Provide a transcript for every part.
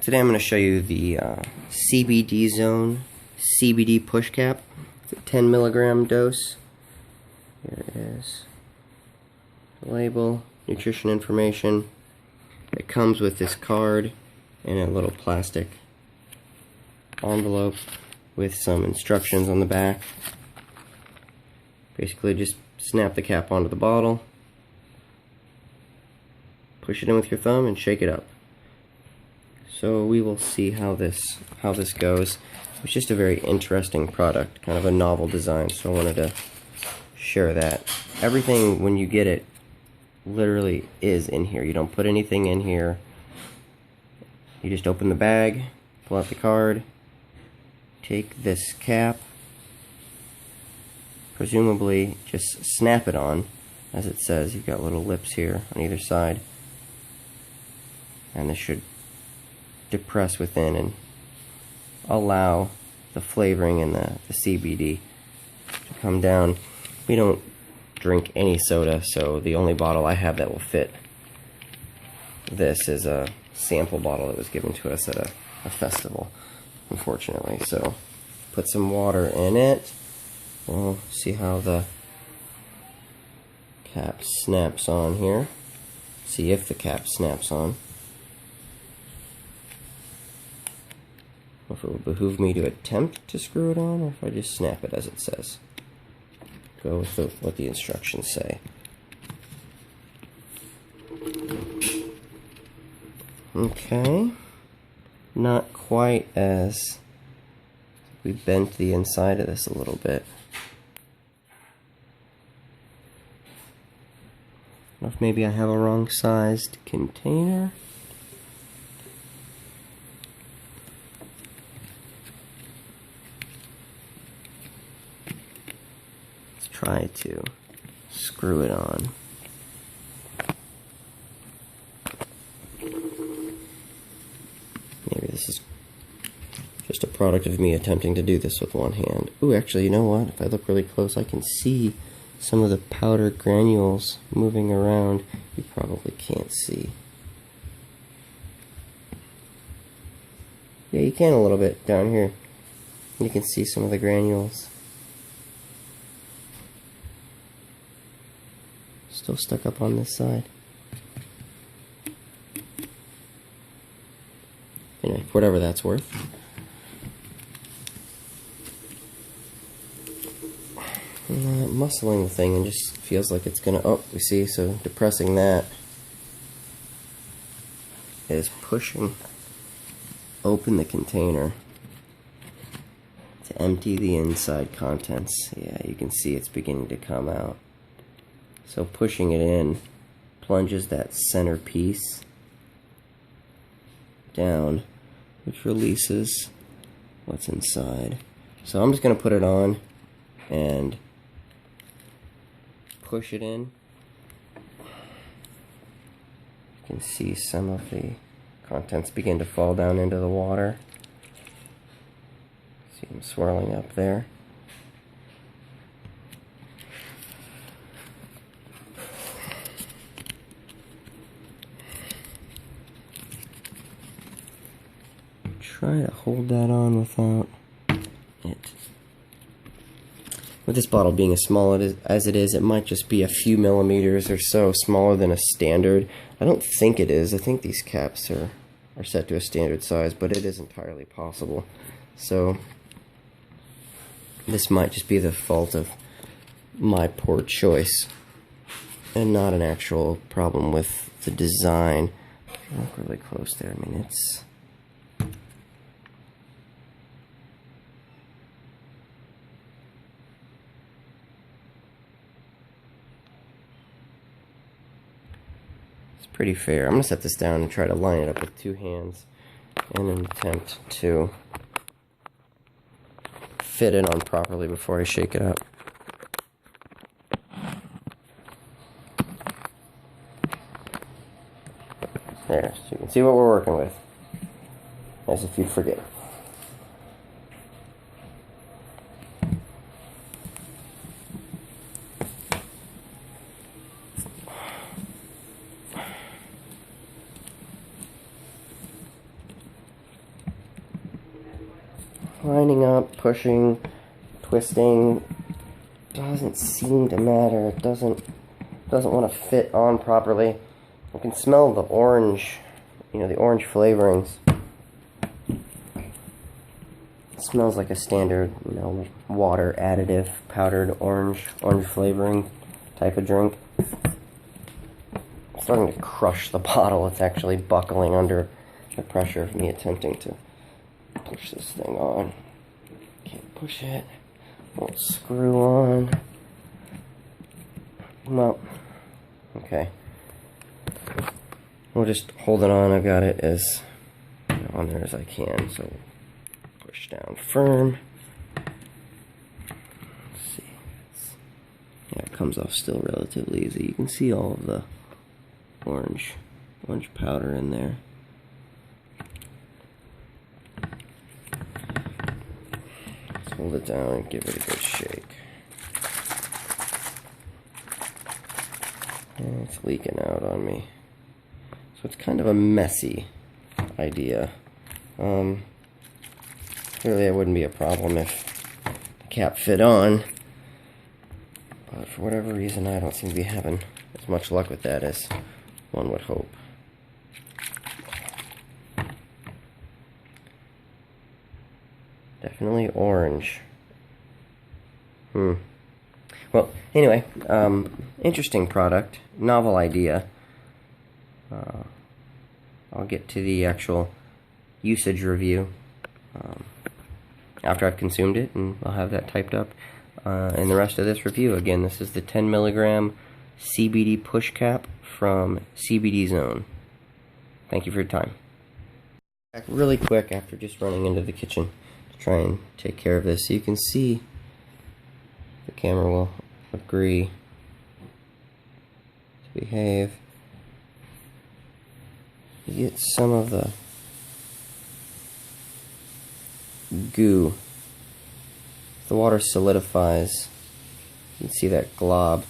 Today I'm going to show you the CBD Zone CBD push cap. It's a 10 milligram dose. Here it is. The label, nutrition information. It comes with this card and a little plastic envelope with some instructions on the back. Basically just snap the cap onto the bottle, push it in with your thumb and shake it up. So we will see how this goes. It's just a very interesting product, kind of a novel design, so I wanted to share that. Everything when you get it literally is in here. You don't put anything in here. You just open the bag, pull out the card, take this cap, presumably just snap it on, as it says. You've got little lips here on either side, and this should depress within and allow the flavoring and the CBD to come down. We don't drink any soda, so the only bottle I have that will fit this is a sample bottle that was given to us at a festival, unfortunately. So put some water in it. We'll see how the cap snaps on here. See if the cap snaps on. If it would behoove me to attempt to screw it on, or if I just snap it as it says. Go with what the instructions say. Okay. Not quite as... we bent the inside of this a little bit. I don't know if maybe I have a wrong sized container. Try to screw it on. Maybe this is just a product of me attempting to do this with one hand. Ooh, actually, you know what? If I look really close, I can see some of the powder granules moving around. You probably can't see. Yeah, you can a little bit down here. You can see some of the granules. Still stuck up on this side. Anyway, whatever that's worth. Muscling the thing and just feels like it's gonna, oh, we see, so depressing that is pushing open the container to empty the inside contents. Yeah, you can see it's beginning to come out. So pushing it in plunges that center piece down, which releases what's inside. So I'm just going to put it on and push it in. You can see some of the contents begin to fall down into the water. See them swirling up there. Try to hold that on without it. With this bottle being as small as it is, it might just be a few millimeters or so smaller than a standard. I don't think it is. I think these caps are set to a standard size, but it is entirely possible. So this might just be the fault of my poor choice and not an actual problem with the design. Look really close there. I mean, it's... pretty fair. I'm going to set this down and try to line it up with two hands in an attempt to fit it on properly before I shake it up. There, so you can see what we're working with, as if you'd forget. lining up, pushing, twisting, doesn't seem to matter. It doesn't want to fit on properly. I can smell the orange, the orange flavorings. It smells like a standard, water additive, powdered orange flavoring type of drink. It's starting to crush the bottle. It's actually buckling under the pressure of me attempting to push this thing on. Can't push it. Won't screw on. Well, okay. We'll just hold it on. I've got it as on there as I can. So push down firm. Let's see. Yeah, it comes off still relatively easy. You can see all of the orange powder in there. Let's hold it down and give it a good shake. And it's leaking out on me. So it's kind of a messy idea. Clearly it wouldn't be a problem if the cap fit on. But for whatever reason, I don't seem to be having as much luck with that as one would hope. Definitely orange. Well, anyway, interesting product, novel idea. I'll get to the actual usage review after I've consumed it, and I'll have that typed up in the rest of this review. Again, this is the 10 milligram CBD push cap from CBD Zone. Thank you for your time. Back really quick after just running into the kitchen to try and take care of this. So you can see, the camera will agree to behave. You get some of the goo. The water solidifies. You can see that glob.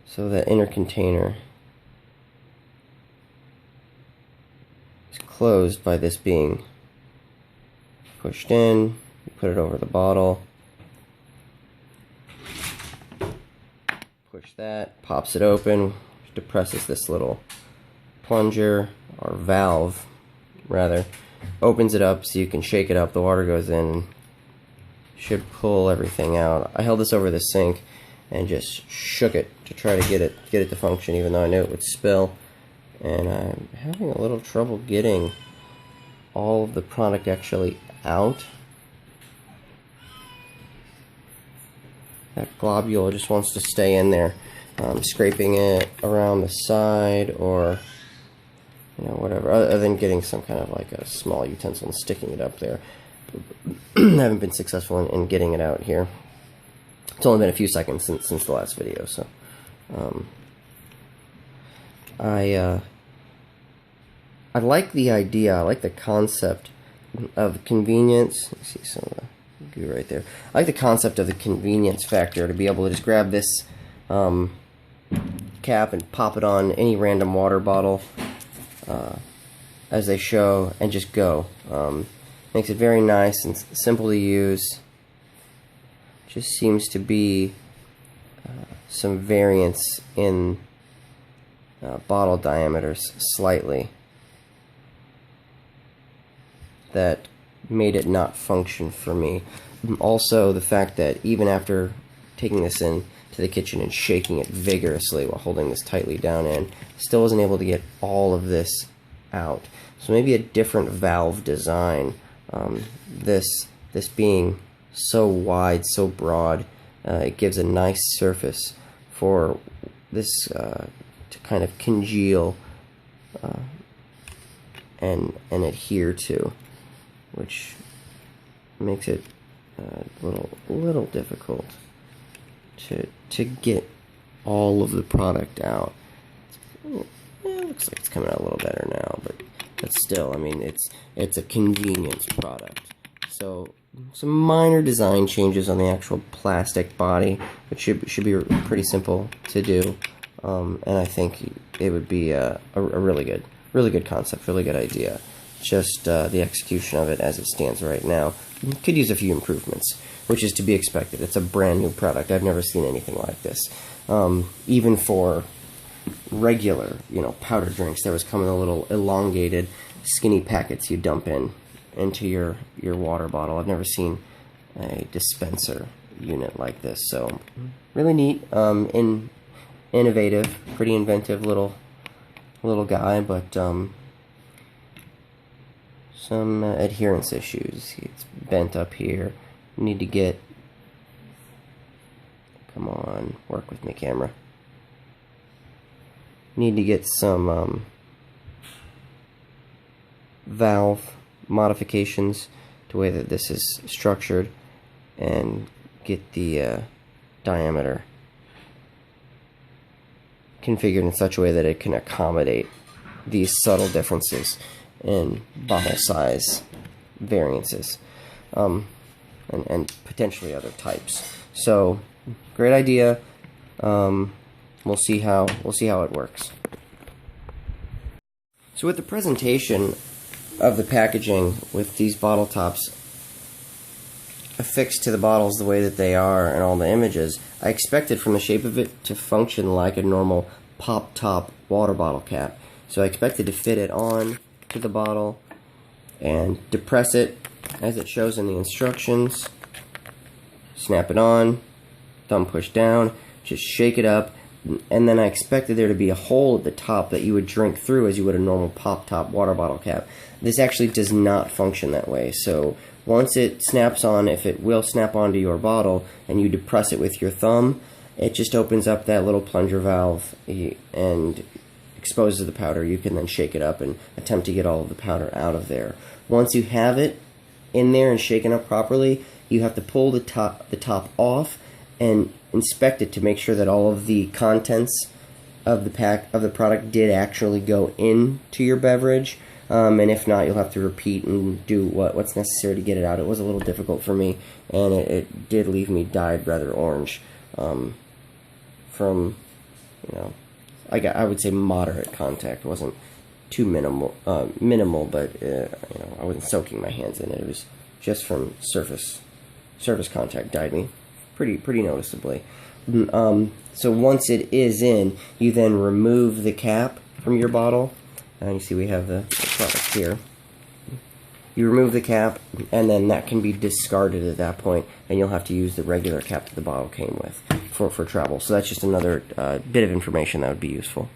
So that inner container is closed by this being pushed in. You put it over the bottle. Push that, pops it open, which depresses this little plunger, or valve, rather. Opens it up so you can shake it up, the water goes in, and should pull everything out. I held this over the sink and just shook it to try to get it to function, even though I knew it would spill. And I'm having a little trouble getting all of the product actually out. That globule just wants to stay in there. Scraping it around the side, or whatever, other than getting some kind of like a small utensil and sticking it up there. I haven't been successful in getting it out here. It's only been a few seconds since the last video, so I like the idea. I like the concept of convenience. You see some of the goo right there. I like the concept of the convenience factor, to be able to just grab this cap and pop it on any random water bottle as they show, and just go. Makes it very nice and simple to use. Just seems to be some variance in bottle diameters slightly that made it not function for me. Also, the fact that even after taking this in to the kitchen and shaking it vigorously while holding this tightly down in, still wasn't able to get all of this out. So maybe a different valve design. This being so wide, so broad, it gives a nice surface for this to kind of congeal and adhere to, which makes it a little difficult to get all of the product out. It looks like it's coming out a little better now, but still, I mean, it's a convenience product. So some minor design changes on the actual plastic body, which should be pretty simple to do, and I think it would be a really good really good concept, really good idea. Just the execution of it as it stands right now could use a few improvements, which is to be expected. It's a brand new product. I've never seen anything like this. Even for regular, powder drinks, that was coming in a little elongated, skinny packets you dump into your water bottle. I've never seen a dispenser unit like this. So really neat, innovative, pretty inventive little guy, but some adherence issues. It's bent up here. Need to get, come on, work with me, camera. Need to get some valve modifications to the way that this is structured, and get the diameter configured in such a way that it can accommodate these subtle differences in bottle size variances, and potentially other types. So great idea. We'll see how it works. So with the presentation of the packaging with these bottle tops affixed to the bottles the way that they are and all the images, I expected from the shape of it to function like a normal pop top water bottle cap. So I expected to fit it on to the bottle and depress it as it shows in the instructions. Snap it on, thumb push down, just shake it up, and then I expected there to be a hole at the top that you would drink through as you would a normal pop top water bottle cap. This actually does not function that way. So once it snaps on, if it will snap onto your bottle and you depress it with your thumb, it just opens up that little plunger valve and exposes the powder. You can then shake it up and attempt to get all of the powder out of there. Once you have it in there and shaken up properly, you have to pull the top off and inspect it to make sure that all of the contents of the product did actually go into your beverage. And if not, you'll have to repeat and do what's necessary to get it out. It was a little difficult for me, and it did leave me dyed rather orange from, I would say moderate contact. It wasn't too minimal, but I wasn't soaking my hands in it. It was just from surface contact dyed me pretty noticeably. So once it is in, you then remove the cap from your bottle. And you see we have the product here. You remove the cap, and then that can be discarded at that point, and you'll have to use the regular cap that the bottle came with for travel. So that's just another bit of information that would be useful.